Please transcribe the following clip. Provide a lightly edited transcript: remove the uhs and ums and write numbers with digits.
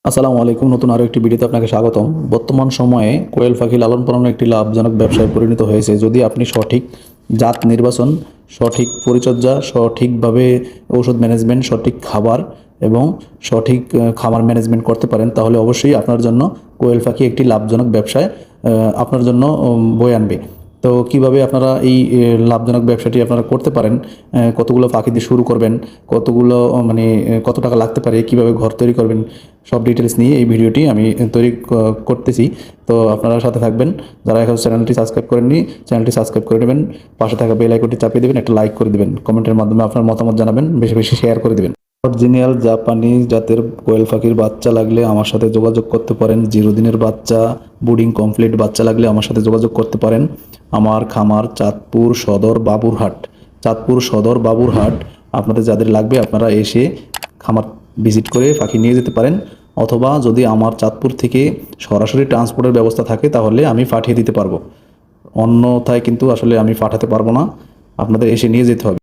আসসালামু আলাইকুম। নতুন আরও একটি ভিডিওতে আপনাকে স্বাগতম। বর্তমান সময়ে কোয়েল পাখি লালন পালন একটি লাভজনক ব্যবসায় পরিণত হয়েছে যদি আপনি সঠিক জাত নির্বাচন, সঠিক পরিচর্যা, সঠিকভাবে ঔষধ ম্যানেজমেন্ট, সঠিক খাবার এবং সঠিক খামার ম্যানেজমেন্ট করতে পারেন, তাহলে অবশ্যই আপনার জন্য কোয়েল পাখি একটি লাভজনক ব্যবসায় আপনার জন্য বয়ে আনবে। তো কিভাবে আপনারা এই লাভজনক ব্যবসাটি আপনারা করতে পারেন, কতগুলো পাখি দিয়ে শুরু করবেন, কতগুলো কত টাকা লাগতে পারে, কিভাবে ঘর তৈরি করবেন, সব ডিটেলস নিয়ে এই ভিডিওটি আমি তৈরি করতেছি। তো আপনারা সাথে থাকবেন। যারা এখন চ্যানেলটি সাবস্ক্রাইব করেননি, চ্যানেলটি সাবস্ক্রাইব করে নেবেন, পাশে থাকা বেল আইকনটি চাপিয়ে দেবেন, একটা লাইক করে দেবেন, কমেন্টের মাধ্যমে আপনার মতামত জানাবেন, বেশি বেশি শেয়ার করে দেবেন। অরিজিনাল জাপানি জাতের কোয়েল পাখির বাচ্চা লাগলে আমার সাথে যোগাযোগ করতে পারেন। 0 দিনের বাচ্চা, বুডিং কমপ্লিট বাচ্চা লাগলে আমার সাথে যোগাযোগ করতে পারেন। আমার খামার চাঁদপুর সদর বাবুরহাট। চাঁদপুর সদর বাবুরহাট। আপনাদের যাদের লাগবে আপনারা এসে খামার ভিজিট করে পাখি নিয়ে যেতে পারেন, অথবা যদি আমার চাঁদপুর থেকে সরাসরি ট্রান্সপোর্টের ব্যবস্থা থাকে তাহলে আমি পাঠিয়ে দিতে পারবো। অন্যথায় কিন্তু আসলে আমি পাঠাতে পারবো না, আপনাদের এসে নিয়ে যেতে হবে।